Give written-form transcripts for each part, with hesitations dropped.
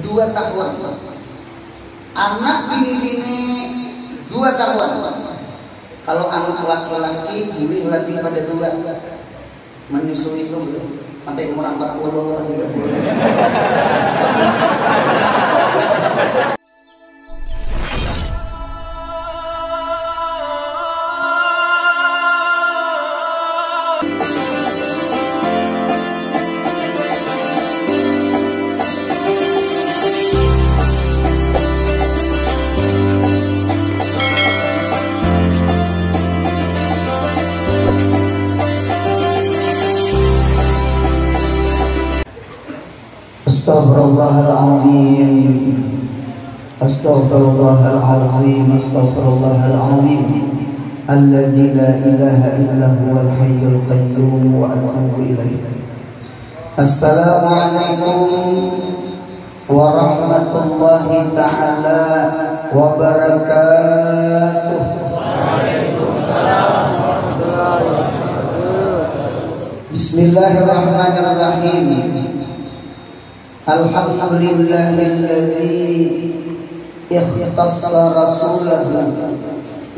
2 tahun. Anak bini-bini 2 tahun. Kalau anak laki-laki boleh lebih pada 2. Menyusui itu sampai umur 40 juga boleh. Astaghfirullahaladzim. Astaghfirullahaladzim. Astaghfirullahaladzim. Alladzi la ilaha illa huwal hayyul qayyum wa atubu ilaih. Assalamualaikum warahmatullahi ta'ala wabarakatuh. Waalaikumsalam warahmatullahi wabarakatuh. Bismillahirrahmanirrahim. Alhamdulillahilladzi ikhtassa rasulahu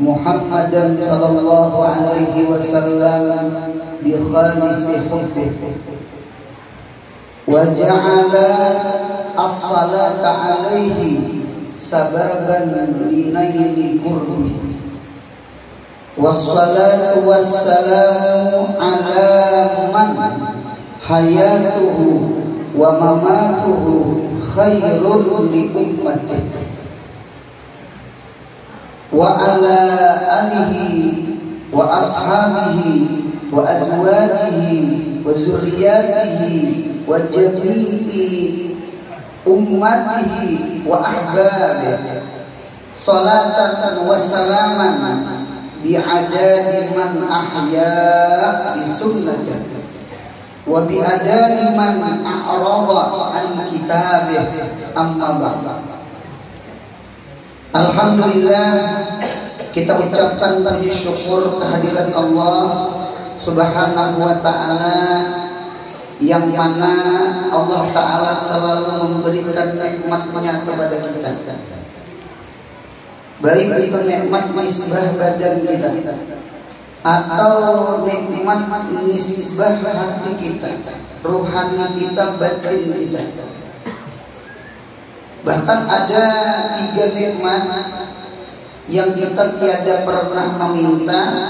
Muhammadan sallallahu alaihi wasallam bi khamisi khulfihi wa ja'ala as-salata alaihi sababan linaili qurbihi wassalatu wassalamu ala man hayatuhu wa mamatuhu khairun li ummatihi wa ala alihi wa ashabihi wa azwajihi wa zurriyatihi wa jami'i ummatihi wa ahbabihi salatan wa salaman bi'adadi man ahya bi sunnatihi wa bi adani man a'rada an kitabih amma ba'd. Alhamdulillah, kita ucapkan puji syukur kehadiran Allah Subhanahu wa ta'ala, yang mana Allah ta'ala selalu memberikan nikmat-Nya kepada kita, baik itu nikmat nisbah badan kita atau nikmat nisbah hati kita, ruhani kita, batin kita. Bahkan ada 3 nikmat yang kita tiada pernah meminta,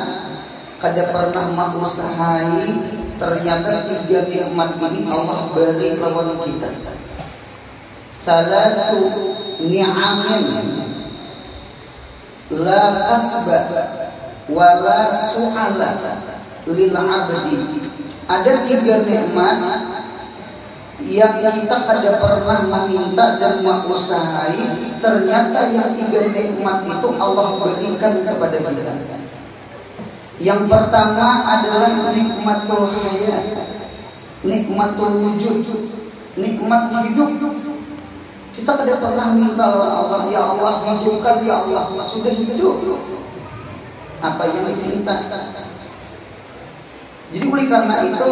kada pernah mengusahai, ternyata 3 nikmat ini Allah beri kepada kita. Salatu ni'amin la kasba wala su'ala lil abdi. Ada 3 nikmat yang kita kada pernah meminta dan mengusahai, ternyata yang 3 nikmat itu Allah berikan kepada kita. Yang pertama adalah nikmatul hayat, nikmatul wujud, nikmat hidup. Kita kada pernah minta Allah, ya Allah hidupkan, ya Allah, sudah hidup. Apa yang diminta? Jadi oleh karena itu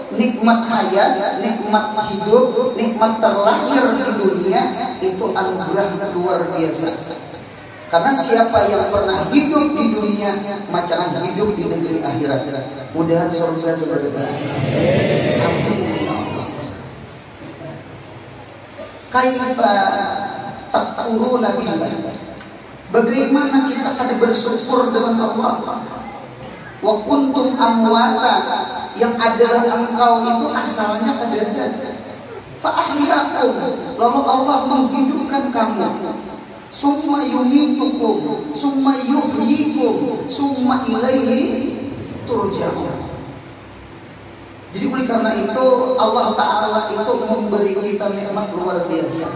nikmat hayat, nikmat hidup, nikmat terlahir di dunia itu anugerah luar biasa. Karena siapa yang pernah hidup di dunia, maka akan hidup di negeri akhirat. Mudah-mudahan surga sudah dekat. Amin ya Allah. Kaifa takfuruna billah? Bagaimana kita kada bersyukur dengan Allah? Wa kuntum amwata, yang adalah engkau itu asalnya kada ada. Fa ahyakum, lalu Allah menghidupkan kamu. Summa yumitukum, summa yuhyikum, summa ilaihi turja'un. Jadi oleh karena itu Allah Ta'ala itu memberi kita nikmat luar biasa.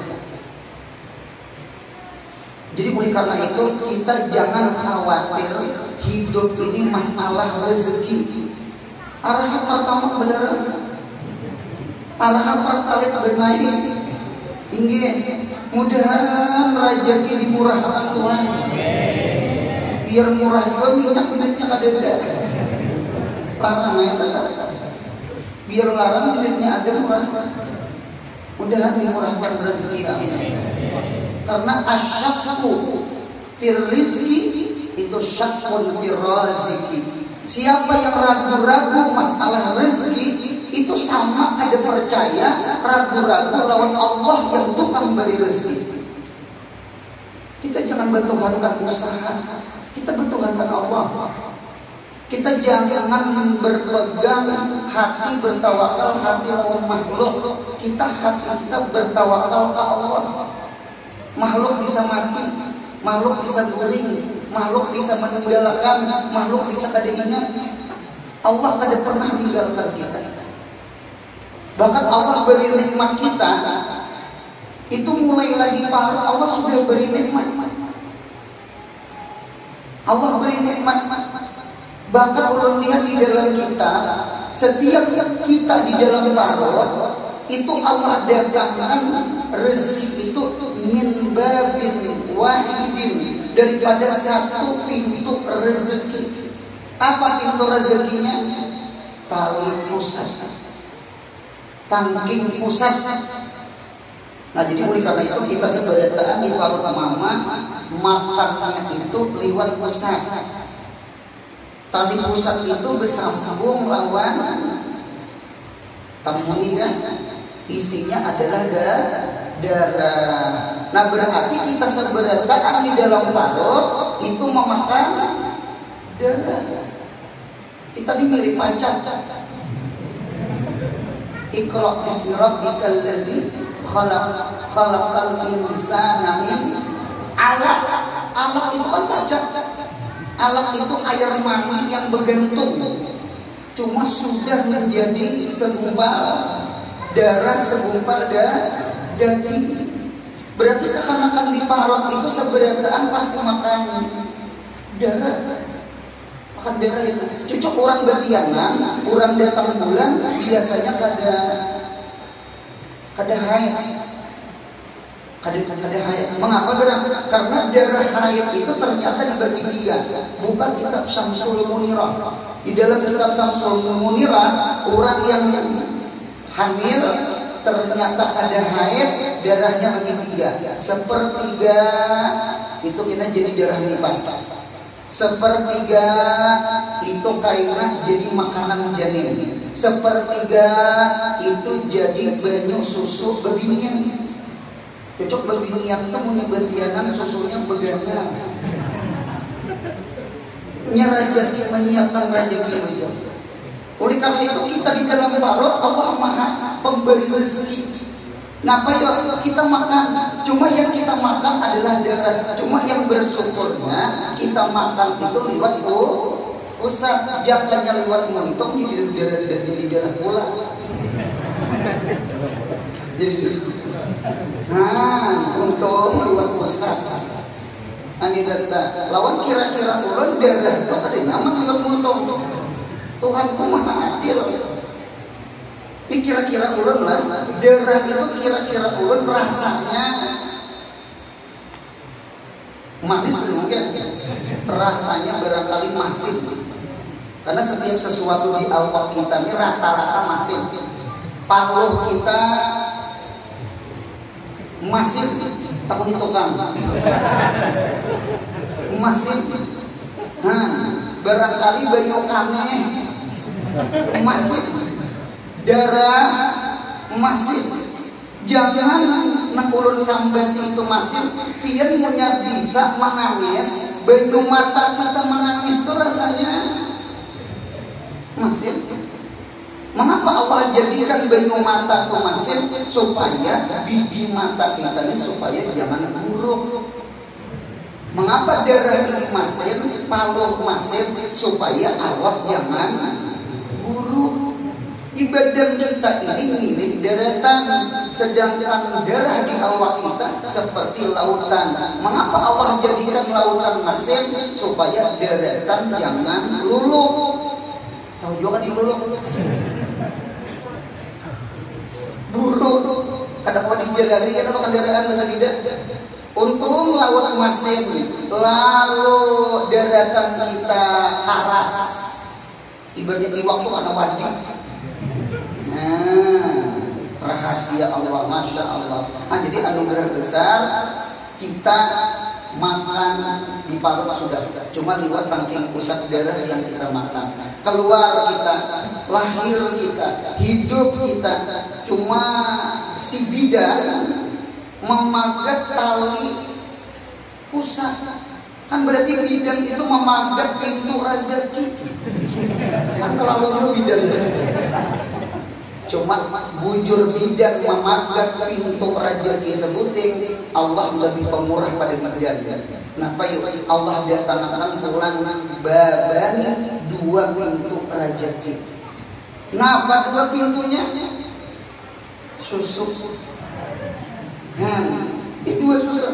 Jadi oleh karena itu kita jangan khawatir hidup ini masalah rezeki. Arahan pertama benar, arahan pertama bermain. Ingat, mudahan rezeki dimurahkan Tuhan. Biar murah juga minyak-minyaknya kada ada. Larang ya tetap. Biar larang minyaknya ada murah. Mudah-mudahan dimurahkan rezeki amin. Karena asyakku fir rizki itu syakun fir raziki. Siapa yang ragu-ragu masalah rezeki itu sama ada percaya ragu-ragu lawan Allah yang tukang beri rezeki. Kita jangan bertuhankan usaha, kita bertuhankan Allah. Kita jangan berpegang hati bertawakal hati lawan makhluk. Hati kita bertawakal ke Allah. Makhluk bisa mati, makhluk bisa guring, makhluk bisa meninggalkan, makhluk bisa kada ingat. Allah kada pernah meninggalkan kita. Bahkan Allah beri nikmat kita itu mulai lagi parah Allah sudah beri nikmat. Allah beri nikmat. Bahkan ulun lihat di dalam kita, setiap kita di dalam parah itu Allah datangkan rezeki itu min babin wahidin, daripada satu pintu rezeki. Apa pintu rezekinya? Tali pusat, tangking pusat. Nah jadi oleh karena itu kita sebenarnya di warung mama makannya itu lewat pusat. Tali pusat itu bersambung lawan tamuni kan, isinya adalah darah. Nah berarti kita sebenarnya di dalam parut itu memakan darah. Kita dimirip pancak. Iqra bismi rabbikal ladzi khalaqal insana min 'alaq. Alaq itu kan pancak. Alaq itu air mani yang bergantung, cuma sudah menjadi segumpal darah, segumpal daging. Berarti kekanakan di parut itu sebenarnya pasti makan darah. Makan darah itu. Cocok orang betiangan, orang datang bulan biasanya kada haid. Kada haid. Mengapa berang? Karena darah haid itu ternyata dibagi 3. Bukan kitab Syamsul Munirah. Di dalam kitab Syamsul Munirah, orang yang hamil ternyata ada haid, darahnya bagi 3. Sepertiga itu kena jadi darah nifas. Sepertiga itu kainan jadi makanan janin. Sepertiga itu jadi banyu susu bebinian. Cocok berbinian itu punya betianan susunya begadang. Nyerajaki menyiapkan rezeki itu. Oleh karena itu kita di dalam parut Allah Maha pemberi rezeki. Ngapa ya kita makan? Cuma yang kita makan adalah darah. Cuma yang bersyukurnya kita makan itu lewat pusat. Jangan lewat muntung jadi darah pula. Jadi untung lewat pusat. Ani data lawan kira-kira ulun darah itu ada nyaman lewat muntung. Tuhan itu maha adil. Ini kira-kira ulun lah, darah itu kira-kira ulun rasanya manis mungkin, rasanya barangkali masin. Karena setiap sesuatu di awak kita ini rata-rata masin. Paluh kita masin, takut ditukang. Masin. Barangkali banyu kami masin. Darah masih. Jangan nakulun sambat itu masih. Pian punya bisa menangis. Banyu mata kita menangis itu rasanya masih. Mengapa Allah jadikan banyu mata itu masih? Supaya biji mata kita ini supaya jangan buruk. Mengapa darah ini masih? Paluh masih supaya awak jangan buruk. Di badan kita ini mirip daratan, sedangkan darah di awak kita seperti lautan. Mengapa Allah jadikan lautan masih? Supaya daratan jangan luluh. Tahu juga di luluh? Buruk. Ada kau dijalani kita makan daratan masa tidak? Untung laut masih, lalu daratan kita karas. Ibaratnya iwak itu anak wadi. rahasia Allah, masya Allah. Nah, jadi anugerah besar kita makan di parut sudah, cuma lewat tangking pusat darah yang kita makan. Keluar kita, lahir kita, hidup kita, cuma si bidan memagat tali pusat. Kan berarti bidan itu memagat pintu rezeki. Kan terlalu bidan. Cuma bujur bidan memagat pintu rezeki sebuting, Allah lebih pemurah pada bidan. Kenapa yuk? Allah datangkan pulang babani 2 pintu rezeki. Kenapa 2 pintunya? Susu. Itu 2 susu.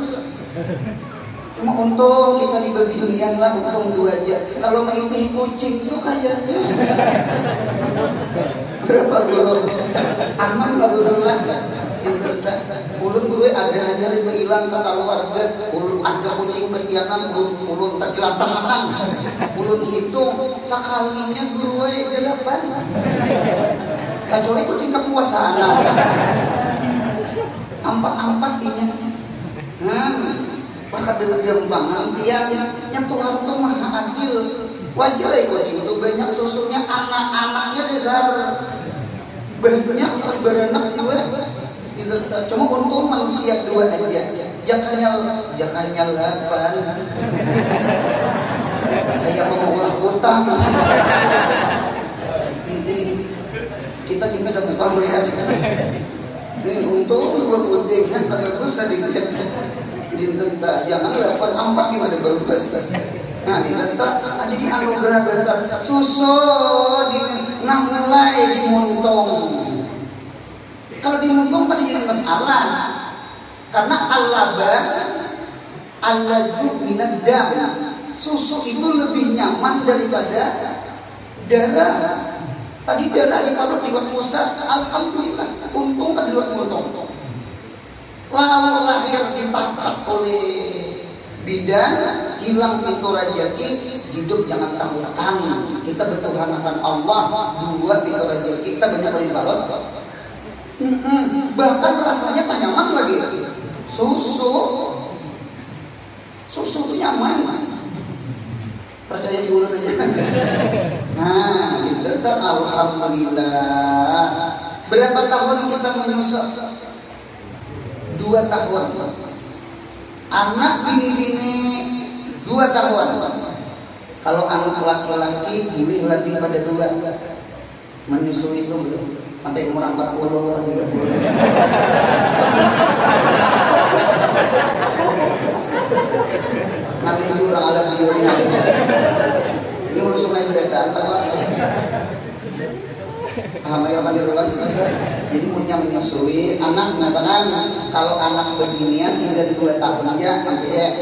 Cuma untung kita di beginian lah, untung 2 aja. Kalau mengikuti kucing itu kayaknya berapa dulu? Aman lah dulu lah. Ulun gue ada hilang ke keluarga. Ulun ada kucing ketianan, ulun tak kilantangan. Ulun hitung sekalinya gue 8. Kecuali kucing kekuasaan. Ampak ini. Maka dengan gembangan dia nyentuh itu maha adil. Wajar ya kucing itu banyak susunya, anak-anaknya besar, banyak sekali beranak juga. Gitu. Cuma untung manusia 2 aja. Jangan 8. Kayak mengolah utang. Kita juga sama-sama melihat. Untung 2 kucing kan pada terus sedikit. Ditentang, jangan 8 gimana bagus. Nah ditentang, jadi anugerah besar. Susu mulai dimuntung. Kalau dimuntung kan jadi masalah. Karena al-laban al-ladzuz minad dam. Susu itu lebih nyaman daripada darah. Tadi darah diparut di pusat, alhamdulillah, untung kan diluat muntung. Lalu lahir ditangkap oleh bidan, hilang pintu rezeki, hidup jangan takutan. Kita bertuhan akan Allah, 2 pintu rezeki, kita banyak beri balon. Bahkan rasanya tak nyaman lagi. Susu itu nyaman. Percaya dulu aja. Nah, kita alhamdulillah. Berapa tahun kita menyusu? 2 tahun. Anak bini-bini 2 tahun. Kalau anak laki-laki lebih pada 2. Menyusui itu belum sampai umur 40 30. Nanti orang alam biurnya. Ini urus sungai sudah datang. Jadi punya menyusui anak mengatakan kalau anak beginian hingga 2 tahun aja sampai.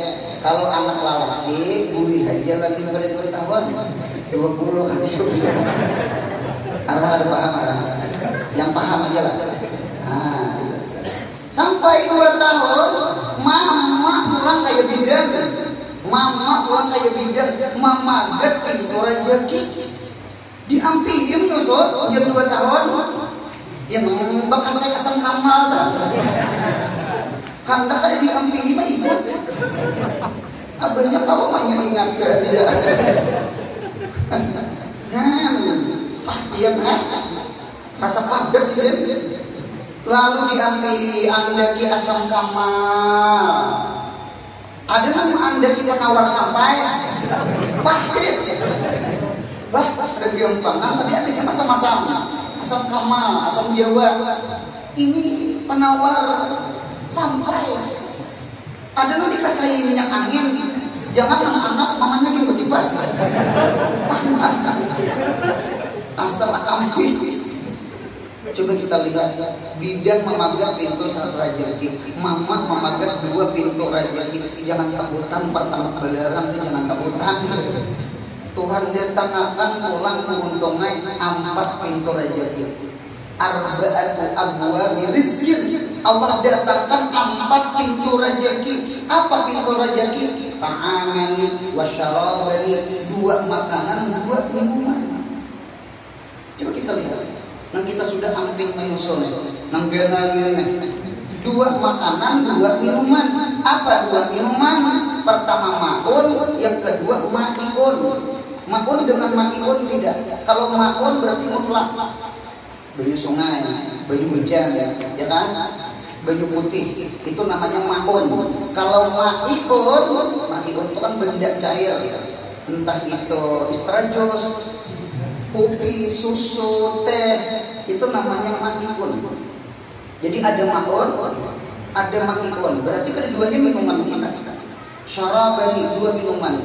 Kalau anak laki buli aja lagi pada 2 tahun 20 kan. Ada paham yang paham aja lah. Nah, sampai 2 tahun mama pulang kayak bidan. Mama get pintu rezeki. Diampiin Yusuf jam 2 tahun. Yang bekas saya asam kamal dah. Hendak ada diampiin mah ikut. Abahnya kamu mah ingat ke dia. Dia rasa padat sih. Lalu diambil andaki asam kamal. Ada nama andaki penawar sampai pahit. Ada biompangan, tapi adanya masam-masam, asam kamal, asam jawa. Ini penawar sampai. Ada nanti dikasih minyak angin. Jangan anak-anak mamanya gitu kipas. Asal kambing. Coba kita lihat, bidan memagat pintu 1 rezeki, mama memagat 2 pintu rezeki. Jangan takutan pertama belerang itu jangan takutan. Tuhan datangkan pulang keuntungan 4 pintu rezeki. Arba'atu abwabi rizqi. Allah datangkan 4 pintu rezeki. Apa pintu rezeki? Ta'amani wa syarabani, 2 makanan, 2 minuman. Coba kita lihat. Nang kita sudah hampir menyusun. Nang gana dua makanan, dua minuman. Apa dua minuman? Pertama maun, yang kedua ma'iun. Maun dengan ma'iun tidak. Kalau maun berarti mutlak. Baju sungai, baju hujan, ya kan? Baju putih, itu namanya maun. Kalau ma'iun itu kan benda cair. Entah itu istrajos, kopi, susu, teh, itu namanya ma'iun. Jadi ada maun, ada ma'iun. Berarti keduanya minuman kita. Syarabani, dua minuman.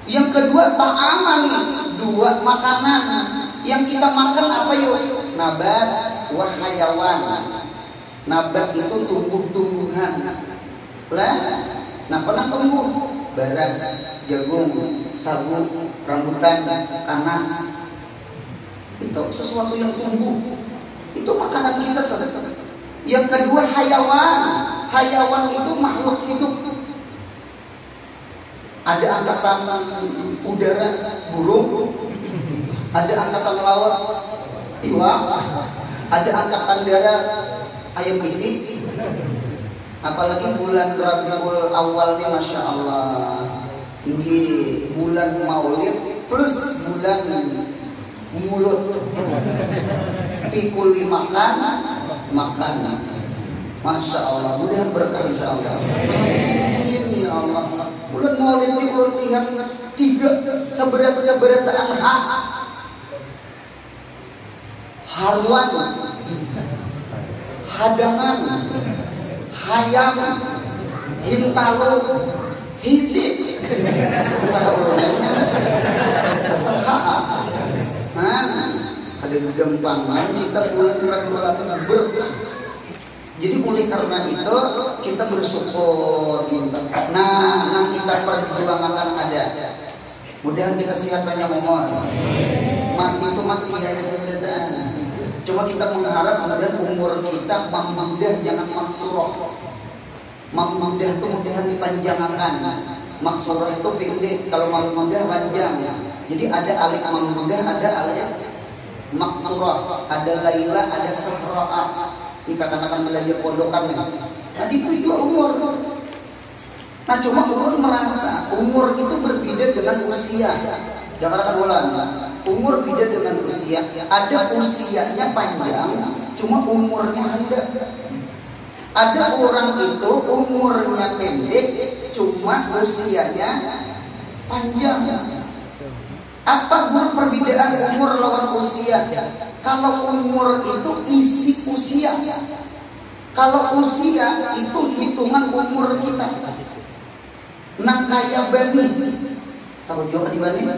Yang kedua ta'amani, dua makanan. Yang kita makan apa yuk? Nabat wa hayawan. Nabat itu tumbuh-tumbuhan. Lah, apa yang tumbuh? Beras, jagung, sagu, rambutan, kanas. Itu sesuatu yang tumbuh. Itu makanan kita tuh. Yang kedua hayawan. Hayawan itu makhluk hidup. Ada angkatan udara burung, ada angkatan laut iwak, ada angkatan darat ayam piti. Apalagi bulan Rabiul Awal ini, masya Allah, ini bulan Maulid plus bulan mulut, pikul makan, masya Allah, mudah berkah insya Allah. Ini ya Allah, bulan Maulid ini bulan lihat tiga seberat anha, harwan, hadangan, hayam, hintalu, hitit, ada gempangan kita bulan Rabiul berkah. Jadi oleh karena itu kita bersyukur. Nah, kita perjuangan ada. Mudah kita sehat banyak umur. Mati itu mati ya saudara. Cuma kita mengharap kemudian umur kita mudah jangan maksurah. Mudah itu mudahan dipanjangkan. Maksurah itu pendek, kalau mudah panjang. Jadi ada alif mudah, ada alif maksurah, ada laila, ada sahra'a. Ini akan belajar pondokan nih. Nah itu juga umur. Nah cuma umur merasa umur itu berbeda dengan usia. Jangan akan ulang. Umur beda dengan usia. Ada usianya panjang, cuma umurnya rendah. Ada orang itu umurnya pendek, cuma usianya panjang. Apa perbedaan umur lawan usia? Kalau umur itu isi usia. Kalau usia itu hitungan umur kita. Nang kaya bani. Tahu juga di bani?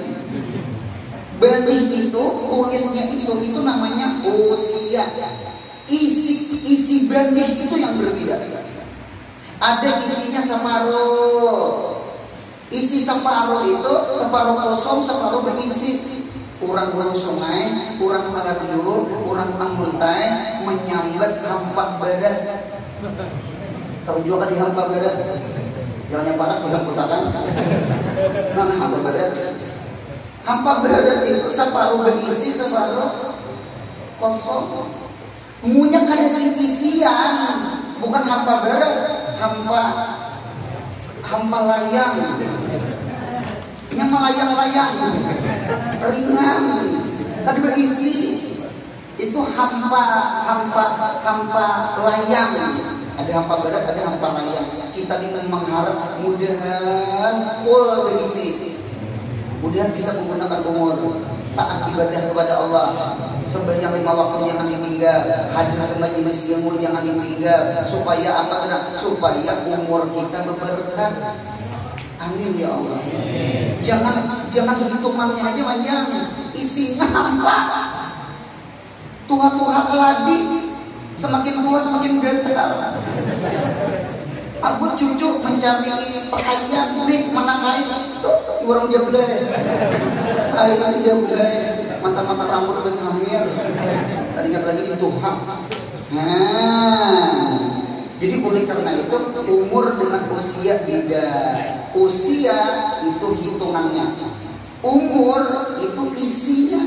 Bani itu kulitnya itu namanya usia. Isi bani itu yang berbeda. Ada isinya separuh. Isi separuh itu separuh kosong, separuh berisi. Kurang hulu sungai, kurang radio, kurang angguntai, menyambat hampa barat. Tahu juga di hampa barat? Jangan yang barat bukan putakan. Nah, hampa barat. Hampa barat itu separuh berisi, separuh kosong. Munya kada sisi-isian, bukan hampa barat, hampa layang. Yang melayang-layang, ringan, tadi berisi. Itu hampa layang. Ada hampa berat, ada hampa layang. Kita ingin mengharap mudahan full berisi. Mudahan bisa menggunakan umur, taat ibadah kepada Allah. Sembahyang 5 waktu jangan ditinggal, hadir ke majelis ilmu jangan ditinggal. Supaya apa? Supaya umur kita berberkah. Amin ya Allah. Jangan hitungannya aja panjang, isinya hampa. Tuha-tuha keladi, semakin tua semakin gatal. Aku cucu mencari pakaian nih mana kain tuh warung jablay. Kain jablay, mata-mata rambut bersamir. Tadi ingat lagi itu hak. Nah, jadi oleh karena itu umur dengan usia beda. Usia itu hitungannya, umur itu isinya.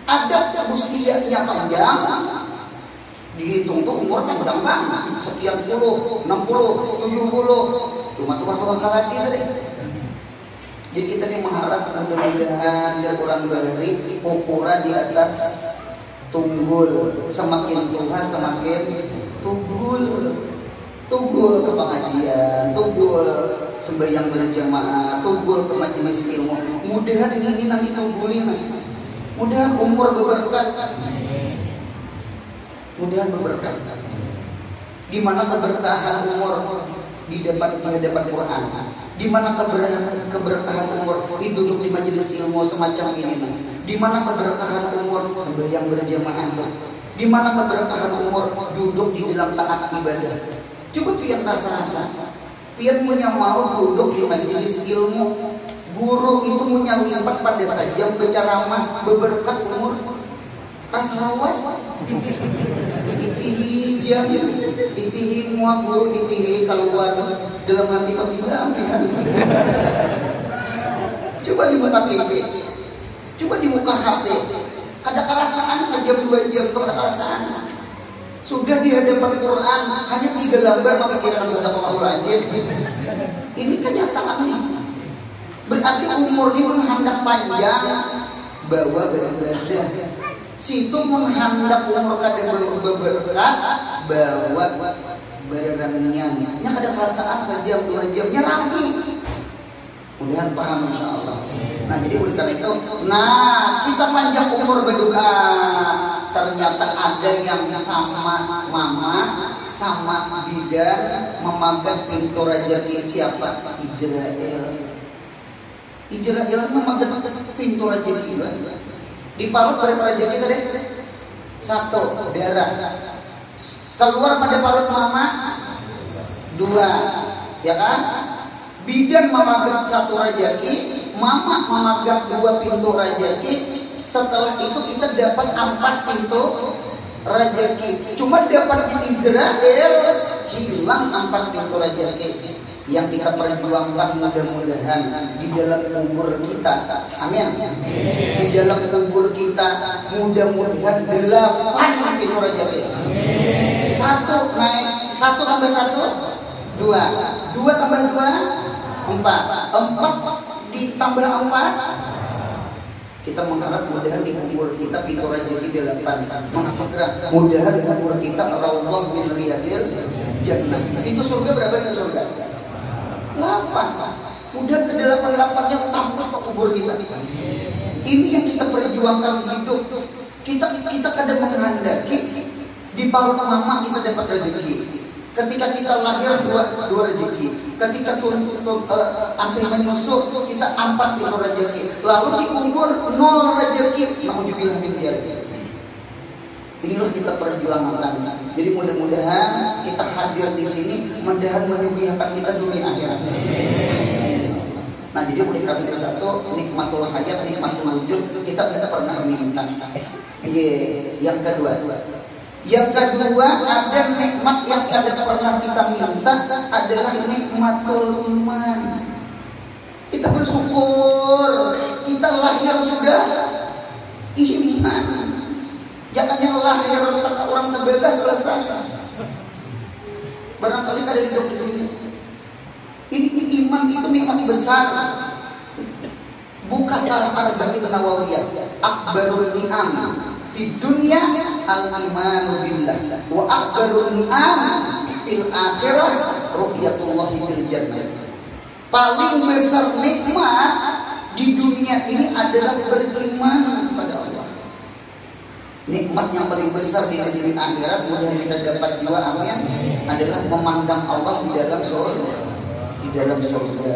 Ada usianya panjang, dihitung tuh umur panjang banget, sekian puluh, 60, 70, cuma tua-tua kalah kita deh. Jadi kita nih mengharap mudah-mudahan orang beri ukuran di atas tunggul, semakin tua semakin tunggul ke pengajian, tunggul sembahyang berjamaah, tunggul ke majelis ilmu. Mudahan ini nanti tunggulin, mudahan umur berberkah, mudahan berberkah. Di mana keberkahan umur di hadapan Quran, di mana keberkahan umur duduk di majelis ilmu semacam ini, di mana keberkahan umur sembahyang berjamaah, di mana keberkahan umur duduk di dalam taat ibadah. Coba pian rasa-rasa, pian punya mau duduk di majelis ilmu, guru itu punya lipat pada saja berceramah beberkat umur, rasa-rawas, itihi jam, itihi muak guru, itihi keluar dalam hati pembimbingan. Coba dibuka TV, coba dibuka HP, ada kerasaan saja 2 jam, ada kerasaan. Sudah di hadapan Quran hanya 3 lembar memikirkan sadaqallahul. Ini kenyataannya. Berarti umur ini menghendak panjang, bawa beribadah. Situ menghendak umur kada berberat, bawa beranian. Yang ada perasaan saja 2 jamnya rapi. Mudah paham insyaallah. Nah jadi oleh karena itu, kita panjang umur berdoa. Ternyata ada yang sama mama, sama bidan memagang pintu rezeki siapa? Israel memagang pintu rezeki. Di parut berapa rezeki tadi? 1 darah. Keluar pada parut mama 2, ya kan? Bidan memagang 1 rezeki, mama memagang 2 pintu rezeki. Setelah itu kita dapat 4 pintu rezeki. Cuma dapat di Israel hilang 4 pintu rezeki. Yang kita perjuangkan mudah-mudahan di dalam kubur kita. Amin. Di dalam kubur kita mudah-mudahan 8 pintu rezeki. 1 naik, 1 tambah 1 2, 2 tambah 2 4, 4 ditambah 4. Kita mengharap mudahan di kubur kita pintu rezeki 8. Mengapa? Mudahan di kubur kita raudhah min riyadil jannah. Pintu surga berapa pintu surga? 8. Mudah ke 8-8-nya tampus ke kubur kita. Ini yang kita perjuangkan hidup. Kita kadang menghendaki di parut mama kita dapat rezeki. Ketika kita lahir 2 rezeki, ketika sampai menyusul kita 4 pintu rezeki, lalu di kubur 0 rezeki. Nauzubillah min dzalik. Inilah kita perjuangkan. Jadi mudah-mudahan kita hadir di sini, mudah-mudahan menyuguhkan kita dunia akhirat. Nah jadi oleh karena satu nikmatul hayat, nikmatul wujud kita pernah minta. Yang kedua ada nikmat yang tidak pernah kita minta adalah nikmatul iman. Kita bersyukur kita lahir sudah iman. Jangan yang lahir orang sebebas selesai. Barangkali ada hidup di sini. Ini iman itu nikmat besar. Buka salah arba'in nawawiyah. Akbarul ni'am di dunia al-imanu billah wa akbarul ni'am fil akhirah ru'yatullah fil jannah. Paling besar nikmat di dunia ini adalah beriman kepada Allah. Nikmat yang paling besar di negeri akhirat mudah kita dapat juga amin adalah memandang Allah di dalam surga.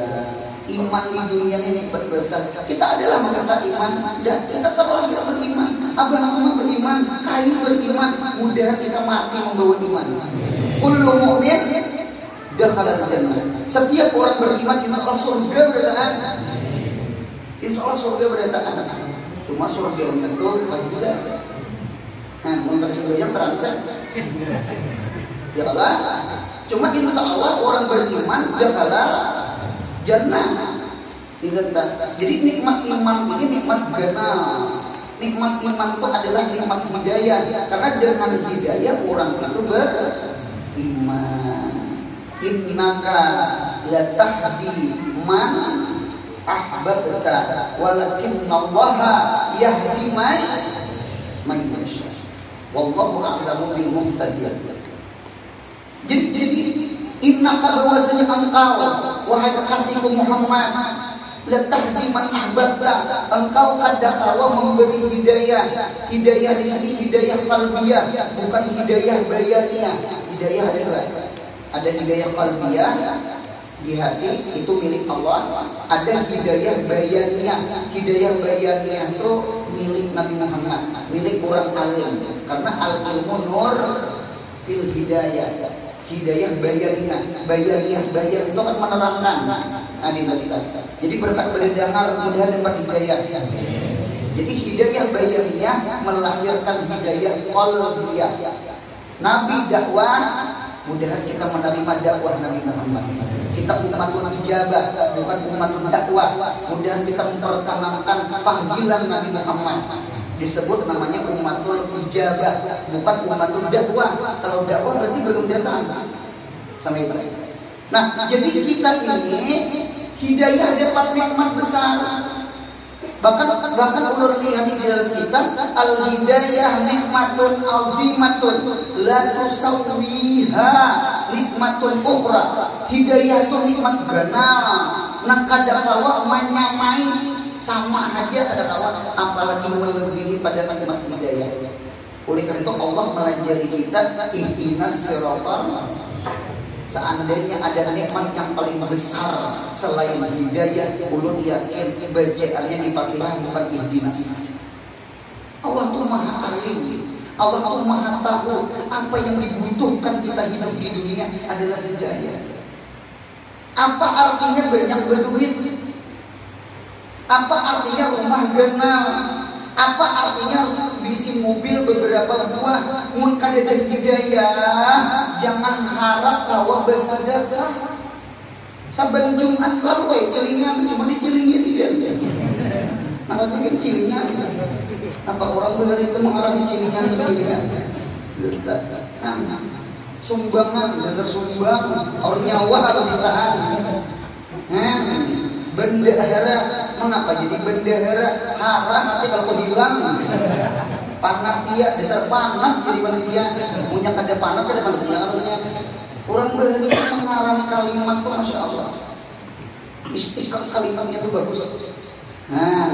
Iman di dunia ini nikmat besar. Kita adalah mengenal iman dan kita terlahir beriman. Abang-abang beriman, kaya beriman. Mudah kita mati membawa iman. Kullu mu'min dakhala jannah. Setiap orang beriman insya Allah surga berdatangan. Insya Allah surga berdatangan. Cuma surga itu juga. Nah, untuk sebagian transaksi. Ya Allah. Cuma insya Allah orang beriman dakhala jannah. Jadi nikmat iman ini nikmat gana. Nikmat iman itu adalah nikmat hidayah. Karena dengan hidayah orang itu beriman. Innaka latahdi man ahbabta walakinnallaha yahdi man yasha. Wallahu a'lamu bil muhtadin. Jadi innaka bahwasanya engkau wahai kekasihku Muhammad latahdi man ahbabta, engkau kadang-kala memberi hidayah. Hidayah di sini hidayah qalbiyah, bukan hidayah bayaniyah. Hidayah ada hidayah qalbiyah di hati, itu milik Allah. Ada hidayah bayaniyah. Hidayah bayaniyah itu milik Nabi Muhammad, milik orang alim. Karena al-ilmu nur fil hidayah. Hidayah bayaniyah, bayan itu kan menerangkan. Jadi berkat berdengar mudah dapat hidayah. Jadi hidayah bayaniyah melahirkan hidayah qalbiyah. Nabi dakwah, mudahan kita menerima dakwah Nabi Muhammad. Kita umatun ijabah, bukan umatun dakwah. Mudahan kita memperkenalkan panggilan Nabi Muhammad. Disebut namanya umatul ijabah, bukan umatul dakwah. Kalau dakwah berarti belum datang. Sampai itu. Nah, jadi kita ini hidayah dapat nikmat besar. Bahkan ulun lihat di dalam kitab al-hidayah nikmatun azimatun la tusawwiha nikmatun ukhra. Hidayah itu nikmat ganal. Nah kadang-kala menyamai sama aja kadang-kala, apalagi melebihi pada nikmat hidayah. Oleh karena itu Allah melajari kita ihdinas siratal. Seandainya ada nikmat yang paling besar selain hidayah, ulun yakin bacaannya di Fatihah bukan ihdinas. Allah itu maha alim, Allah itu maha tahu apa yang dibutuhkan kita hidup di dunia adalah hidayah. Apa artinya banyak berduit? Apa artinya rumah ganal? Apa artinya bisi mobil beberapa buah? Mun kadada hidayah, jangan harap kawah besar zakah. Saben Jumat lalu celingan cuma dicelingi sih dia. Arahnya celingan. Apa orang benar itu mengarah celingan celingan? Sumbangan, dasar sumbang, orang nyawa harus ditahan. Bendahara, mengapa jadi bendahara? Hara nanti kalau hilang. Panatia, dasar panat jadi panitia. Punya kada panat kada panitia artinya. Orang berani mengarang kalimat tuh masya Allah. Istiqam kalimatnya itu bagus. Nah,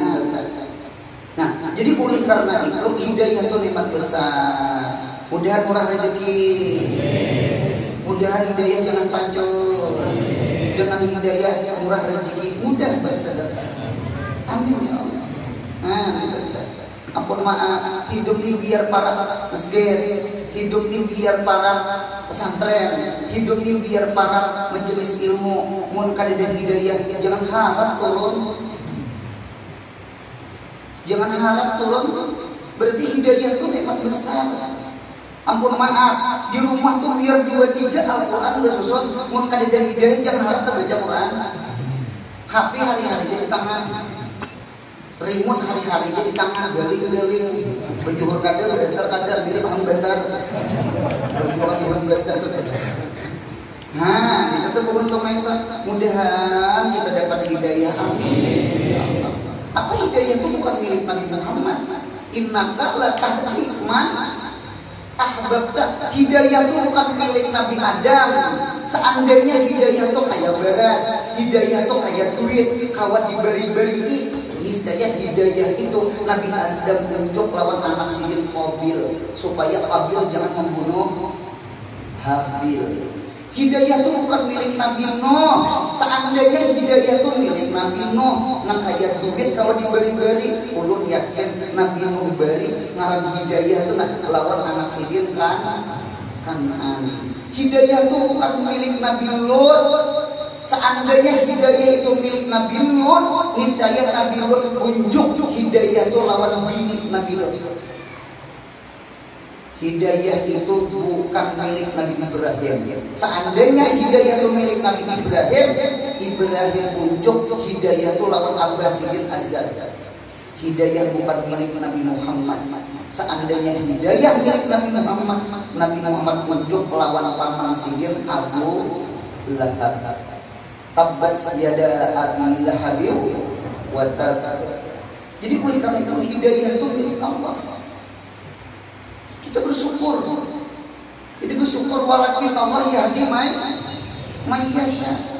jadi oleh karena itu hidayah itu nikmat besar. Mudahan murah rezeki. Mudahan hidayah jangan pancur. Dengan hidayah murah rezeki mudah bersedekah. Amin ya Allah. Ampun maaf, hidup ini biar para masjid, hidup ini biar para pesantren, hidup ini biar para majelis ilmu. Mun kadada hidayah, jangan harap turun. Jangan harap turun. Berarti hidayah itu nikmat besar. Ampun maaf, di rumah tuh biar 2-3 Al-Quran bersusun. Mun kadada hidayah jangan harap baca Quran. HP hari-hari jadi tangan, remote hari-hari jadi tangan, galing-galing, berjuhur kadar, berdasar kadar, mirip hang bentar, berjuhur bentar. Nah, kita tuh bukan komentar. Mudahan kita dapat hidayah. Amin. Apa hidayah itu bukan milik Nabi Muhammad. Innaka latahdi man ahbabta. Hidayah itu bukan milik Nabi Adam. Seandainya hidayah itu kayak beras, hidayah itu kayak duit, kawat diberi-beri, niscaya hidayah itu Nabi Adam tunjuk lawan anak sidin Qabil supaya Qabil jangan membunuh Habil. Hidayah itu bukan milik Nabi Nuh. Seandainya hidayah itu milik Nabi Nuh, nang kayak duit kalau diberi-beri, ulun yakin Nabi Nuh beri ngaran hidayah itu lawan anak sidin Kan'an. Hidayah itu bukan milik Nabi Lut. Seandainya hidayah itu milik Nabi Lut, niscaya Nabi Lut unjuk hidayah itu lawan bini Nabi Lut. Hidayah itu bukan milik Nabi Ibrahim. Seandainya hidayah itu milik Nabi Ibrahim, Ibrahim unjuk hidayah itu lawan Abbasiyin Azaz. Hidayah bukan milik Nabi Muhammad. Seandainya hidayah milik Nabi Muhammad, Nabi Muhammad menjuk lawan paman sihir Abu Lahab. Tabbat yada Abi Lahab wa tab. Jadi oleh karena itu hidayah itu milik Allah. Kita bersyukur. Jadi bersyukur walakin Allah yahdi may yasha.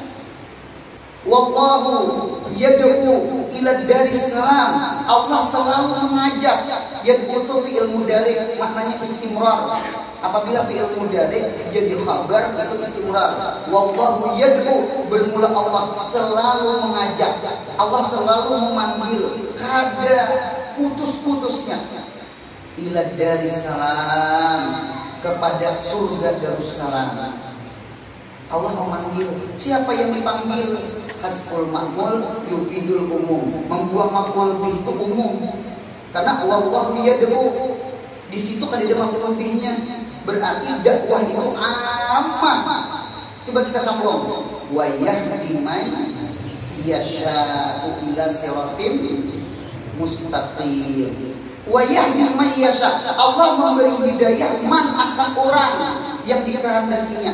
Wallahu yad'u ila daris salam. Allah selalu mengajak. Yad'u fi ilmu dari maknanya istimrar. Apabila fi'il mudhari jadi khabar itu istimrar. Wallahu yad'u, bermula Allah selalu mengajak. Allah selalu memanggil kada putus-putusnya. Ila daris salam, kepada surga Darussalam. Allah memanggil. Siapa yang dipanggil? Hasbul ma'mul yufidul umum. Membuang ma'mul bih itu umum. Karena wallahu yad'u, di situ kan ada ma'mul bihnya. Berarti dakwah itu ammah. Coba kita sambung. Wa yahdi may yasha'u ila siratim mustaqim. Wa yahdi may yasha'. Allah memberi hidayah man akan orang yang dikehendakinya.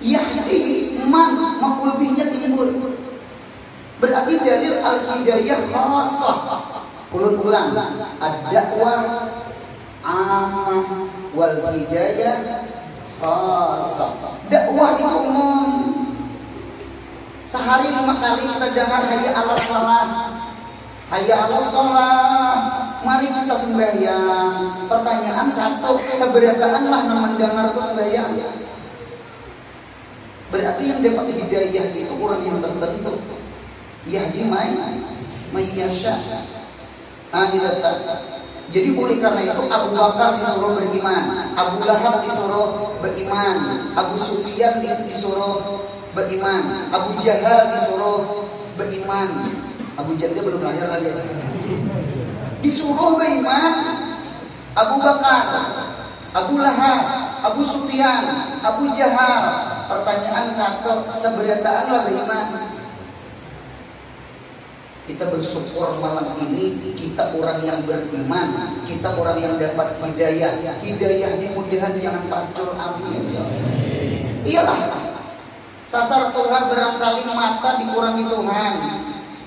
Yahdi man maf'ul bihnya timbul. Berarti dalil al-hidayah khassah. Ulang-ulang. Ad-da'wah ammah wal hidayah khassah. Dakwah itu umum. Sehari 5 kali kita dengar hayya 'alas shalah, hayya 'alas shalah. Mari kita sembahyang. Pertanyaan satu, seberataanlah mendengar sembahyang. Berarti yang dapat hidayah itu orang yang tertentu. Yahdi may yasha. Jadi oleh karena itu Abu Bakar disuruh beriman, Abu Lahab disuruh beriman, Abu Sufyan disuruh beriman, Abu Jahal disuruh beriman. Abu Jahal belum lahir lagi. Disuruh beriman. Abu Bakar, Abu Lahab, Abu Sufyan, Abu Jahal. Pertanyaan satu, seberataanlah beriman. Kita bersyukur malam ini kita orang yang beriman, kita orang yang dapat hidayah. Hidayahnya mudahan jangan pacul, amin. Iyalah, sasar Tuhan barangkali mata dikurangi Tuhan,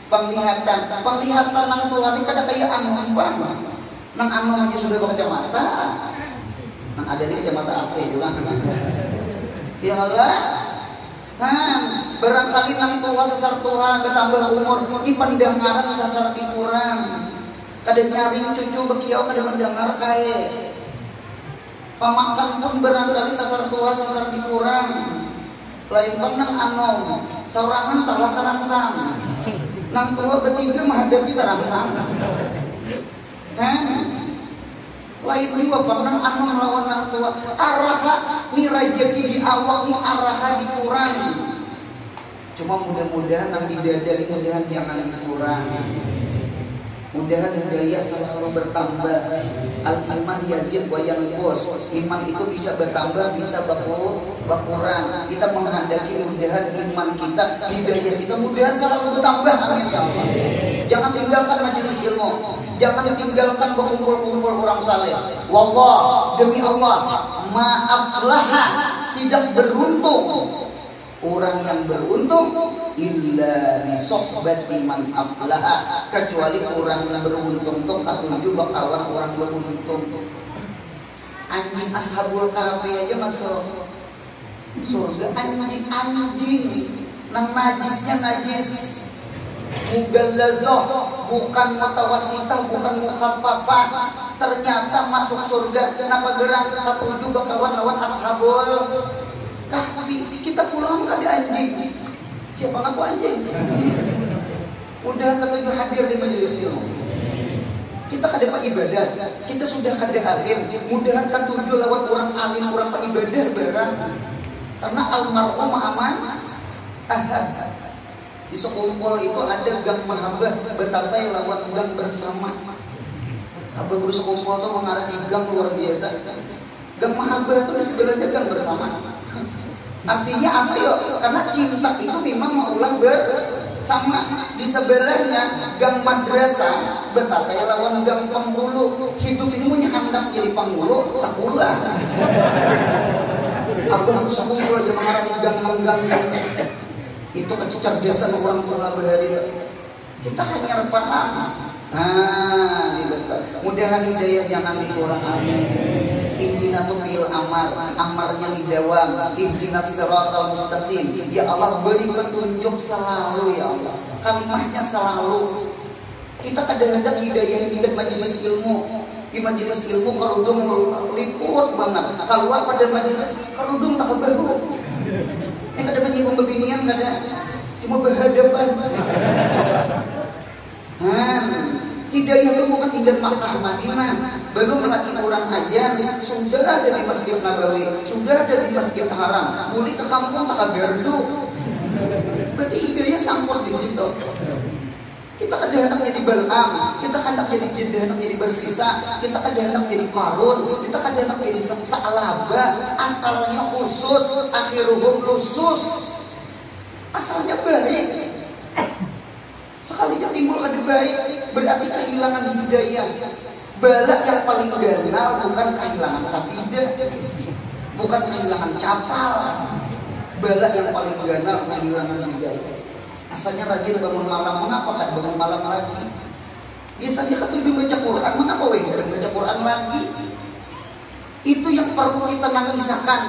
penglihatan nang Tuhan ini kada kayak anu bang, nang anu aja sudah berkacamata, nang ada di kacamata AC juga. Ya Allah. Barangkali nang tua sasar Tuhan bertambah umur, ini pendengaran sasar kurang. Kadang nyaring cucu bekiau kada mendengar kae. Pamakan pun barangkali sasar tua sasar kurang. Lain nang anom, saurangan tawa sarangsang. Nang tua bertiga menghadapi sarangsang. Lain juga pernah anu melawan nang tua. Araha ni rejeki di awak ni araha dikurang. Cuma mudah-mudahan nang bidadari mudahan jangan dikurang. Mudahan hidayah selalu bertambah. Al-iman yazid wa yanqus. Iman itu bisa bertambah, bisa berkurang. Kita menghendaki mudahan iman kita, hidayah kita mudahan selalu bertambah. Amin ya Allah. Jangan tinggalkan majelis ilmu. Jangan tinggalkan berkumpul-kumpul orang saleh. Wallah, demi Allah, ma'aflaha, tidak beruntung orang yang beruntung illa bi sohbati man aflaha, kecuali orang yang beruntung tuh ketujuh bakalan orang beruntung. Anjing ashabul kahfi aja masuk surga. Anjing nang najisnya najis mugallazah, bukan mutawasitah, bukan mukhaffafah. Ternyata masuk surga. Kenapa gerak ketujuh bakawan lawan ashabul kahfi? Kita pulang gak ada anjing. Siapa ngaku anjing? Udah ketujuh hadir di majelis ilmu. Kita kada pak ibadah, kita sudah kada alim. Mudahan ketujuh lawan orang alim, orang pak ibadah barang. Karena almarhum ma'aman di sekumpul itu ada gang mahabbah, bertantai lawan gang bersama. Apa guru sekumpul itu mengarah di gang luar biasa. Gang mahabbah itu di sebelahnya gang bersama. Artinya apa yuk? Karena cinta itu memang maulah bersama. Sama di sebelahnya gang madrasah betapa lawan gang penghulu. Hidup ini punya hendak jadi penghulu sekolah. Aku sekolah aja mengarami gang-gang itu kecerdasan orang tua berhari. Kita hanya paham. Mudahan hidayah yang amin orang amin. Ihdina tuqil amarnya didawam. Ihdina siratal mustaqim. Ya Allah beri petunjuk selalu ya Allah. Kalimahnya selalu. Kita kadang-kadang hidayah ingat majelis ilmu. Di majelis ilmu kerudung liput banget. Keluar pada majelis kerudung tak baru. Ini kadang menyinggung beginian kadang cuma berhadapan. Hidayah itu bukan indah Makkah Madinah. Belum lagi orang aja sudah ada di Masjid Nabawi, sudah ada di Masjid Haram. Mulai ke kampung tak gardu. Berarti hidayah sangkut di situ. Kita kadang-kadang jadi Bal'am, kita kadang-kadang jadi Bersisa, kita kadang-kadang jadi Qarun, kita kadang-kadang jadi Sa'laba. Asalnya khusus, akhiruhum khusus. Asalnya baik. Sekalinya timbul ada baik, berarti kehilangan hidayah. Balak yang paling ganal bukan kehilangan sapidah, bukan kehilangan capal. Balak yang paling ganal kehilangan hidayah. Asalnya rajin bangun malam, mengapa kan bangun malam lagi? Biasanya ketujuh baca Quran, mengapa baca Quran lagi? Itu yang perlu kita nangisakan,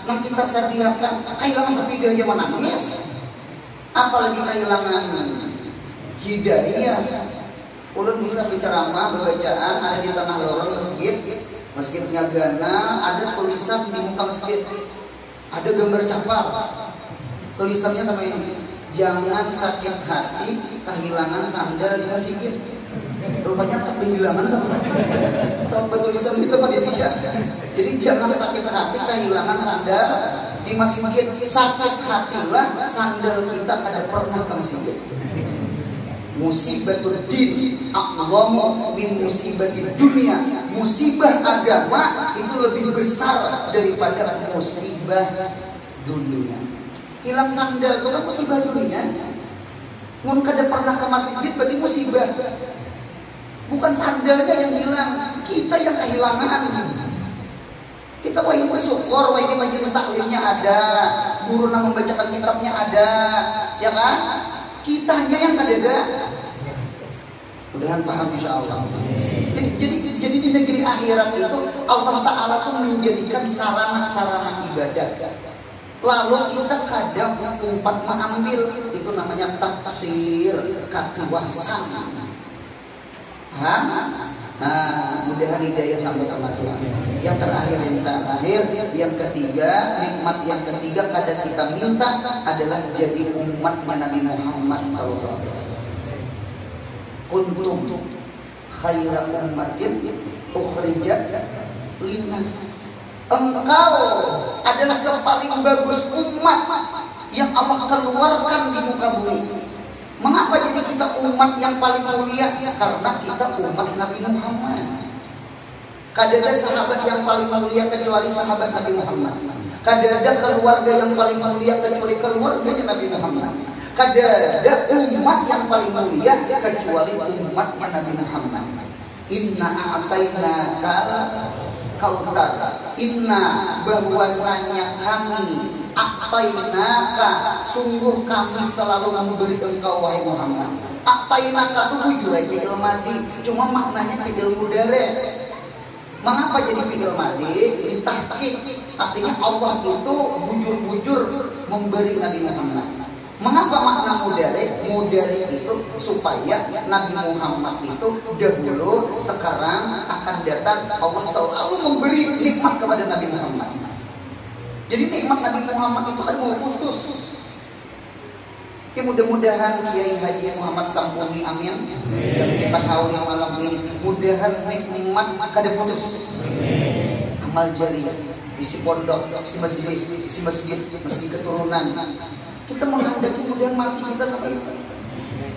yang kita sediakan. Kehilangan sapidah aja menangis, apalagi kehilangan hidayah. Ulun bisa berceramah, bacaan ada di tengah lorong masjidnya Gana, ada tulisan di muka masjid, ada gambar capal, tulisannya sama ini, jangan sakit hati kehilangan sandal di masjid. Rupanya tak kehilangan sama tulisan itu pada tidak. Jadi jangan sakit hati kehilangan sandal di masjid. Sakit hatilah sandal kita ada pernah ke masjid. Musibatul din a'zamu min musibatid dunia. Musibah agama itu lebih besar daripada musibah dunia. Hilang sandal itu kan musibah dunia. Mun kada pernah ke masjid berarti musibah. Bukan sandalnya yang hilang, kita yang kehilangan. Kita wajib bersyukur, wajib majelis taklimnya ada, guru yang membacakan kitabnya ada, ya kan? Kita hanya yang kadada. Mudah-mudahan paham insyaallah. Jadi di negeri akhirat itu Allah Ta'ala tuh menjadikan sarana-sarana ibadah. Lalu kita kadang umpat mengambil, itu namanya tafsir katiwasan. Mudah-mudahan hidayah sampai sama Tuhan. Yang terakhir yang ketiga, nikmat yang ketiga kadang kita minta adalah jadi umatnya Nabi Muhammad sallallahu alaihi wasallam. Kuntum khaira ummatin ukhrijat linnas. Engkau adalah sepaling bagus umat yang Allah keluarkan di muka bumi. Mengapa jadi kita umat yang paling mulia? Karena kita umat Nabi Muhammad. Kadada sahabat yang paling mulia kecuali sahabat Nabi Muhammad. Kadada keluarga yang paling mulia kecuali keluarganya Nabi Muhammad. Kadada umat yang paling mulia kecuali umatnya Nabi Muhammad. Inna a'tainaka kautsar. Inna bahwasanya kami a'tainaka, sungguh kami selalu memberi engkau wahai Muhammad. A'tainaka itu bujur fi'il madi, cuma maknanya fi'il mudhari. Mengapa jadi fi'il madi? Ditahqiq, artinya Allah itu bujur-bujur memberi Nabi Muhammad. Mengapa makna mudhari? Mudhari itu supaya Nabi Muhammad itu dahulu, sekarang, akan datang. Allah selalu memberi nikmat kepada Nabi Muhammad. Jadi nikmat Nabi Muhammad itu kan mau putus. Ya mudah-mudahan Kiai Haji Muhammad Sampuni amin yang kita haul yang malam ini, mudahan nikmat kada putus. Amal jari di si pondok, si masjid keturunan. Kita menghendaki mudahan mati kita sampai itu.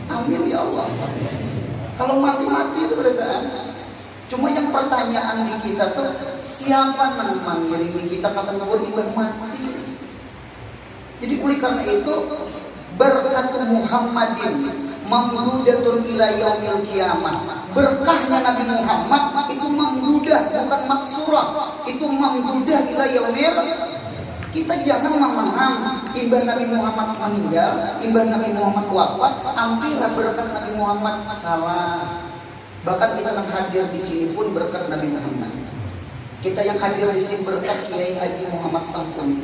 Amin ya Allah. Kalau mati sebenarnya. Cuma yang pertanyaan di kita tuh, siapa yang mengirimi kita kapan kubur ibadah mati? Jadi oleh karena itu Barakatu Muhammadin mamdudatun ila yaumil qiyamah. Berkahnya Nabi Muhammad itu mamdudah, bukan maksurah. Itu mamdudah ila yaumil. Kita jangan memaham imbah Nabi Muhammad meninggal, imbah Nabi Muhammad wafat, ambillah berkat Nabi Muhammad. Salah. Bahkan kita yang hadir di sini pun berkat Nabi Muhammad. Kita yang hadir di sini berkat Kiai Haji Muhammad Samsuni.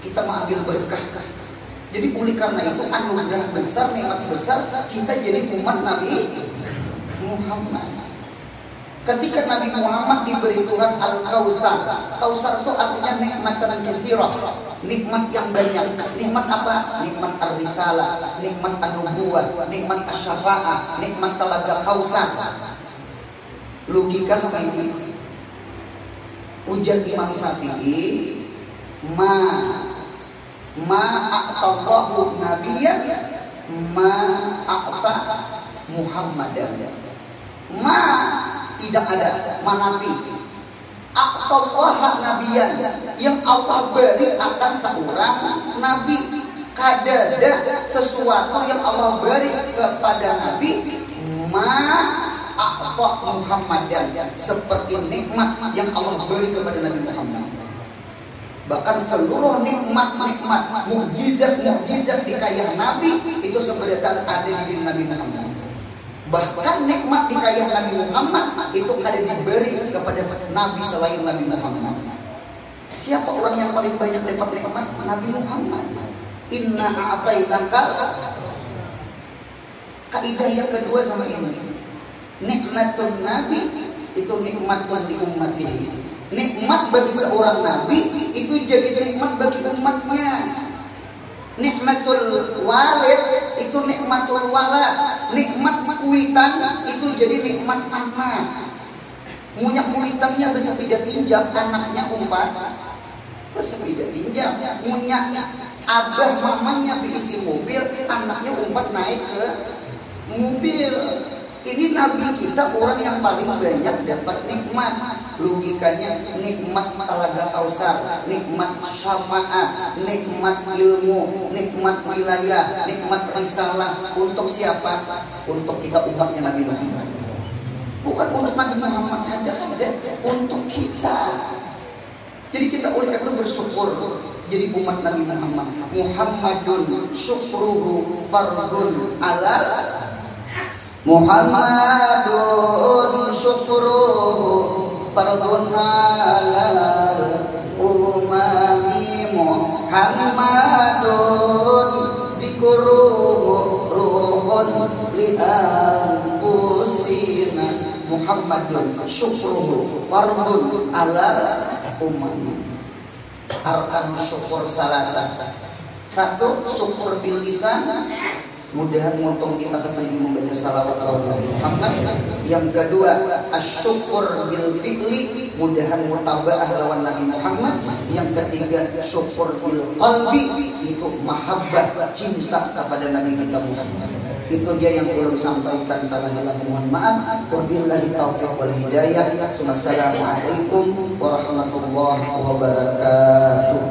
Kita mengambil berkah. Jadi oleh karena itu anugerah besar, nikmat besar, kita jadi umat Nabi Muhammad. Ketika Nabi Muhammad diberi Tuhan Al-Kautsar. Kautsar itu artinya nikmatan katsirah, nikmat yang banyak. Nikmat apa? Nikmat ar-risalah, nikmat an-nubuwah, nikmat asy-syafa'ah, nikmat telaga Kautsar. Logika sama ini. Ujar Imam Syafi'i, ma a'tallahu nabiyyan ma a'ta Muhammadan. Tidak ada manafi. A'tallahu nabiyyan, yang Allah beri akan seorang nabi. Kadada sesuatu yang Allah beri kepada nabi, ma a'ta Muhammadan, seperti nikmat yang Allah beri kepada Nabi Muhammad. Bahkan seluruh nikmat-nikmat, mukjizat-mukjizat di kayah Nabi itu sebenarnya ada di diri Nabi Muhammad. Bahkan nikmat di kayah Nabi Muhammad itu ada diberi kepada Nabi selain Nabi Muhammad. Siapa orang yang paling banyak dapat nikmat? Nabi Muhammad. Inna a'tainaka. Kaidah yang kedua sama ini. Nikmatun Nabi itu nikmatun li ummatihi. Nikmat bagi seorang nabi itu jadi nikmat bagi umatnya. Nikmatul walid itu nikmatul walad. Nikmat kuitan itu jadi nikmat anak. Punya kuitannya bisa pijat injak, anaknya umpat bisa pijat injak. Punya abah mamanya diisi mobil, anaknya umpat naik ke mobil. Ini Nabi kita orang yang paling banyak dapat nikmat. Logikanya nikmat telaga Kautsar, nikmat syafaat, nikmat ilmu, nikmat wilayah, nikmat risalah. Untuk siapa? Untuk kita umatnya Nabi Muhammad. Bukan untuk Nabi Muhammad saja, untuk kita. Jadi kita oleh karena bersyukur jadi umat Nabi Muhammad. Muhammadun syukruhu fardun alal Muhammadun syukruhu fardun alal umami. Muhammadun dzikruhu ruhun li anfusina. Muhammadun syukruhu fardun alal umami. Arkan syukur salasa. Satu, syukur bil lisan. Mudahan untung kita ketemu membaca salawat Nabi Muhammad. Yang kedua, asyukur bil fi'li, mudahan mutabaah lawan Nabi Muhammad. Yang ketiga, syukur bil qalbi, itu mahabbah, cinta kepada Nabi kita Muhammad. Itu dia yang belum sampaikan, salah mohon maaf. Wabillahi taufiq wal hidayah. Assalamualaikum warahmatullahi wabarakatuh.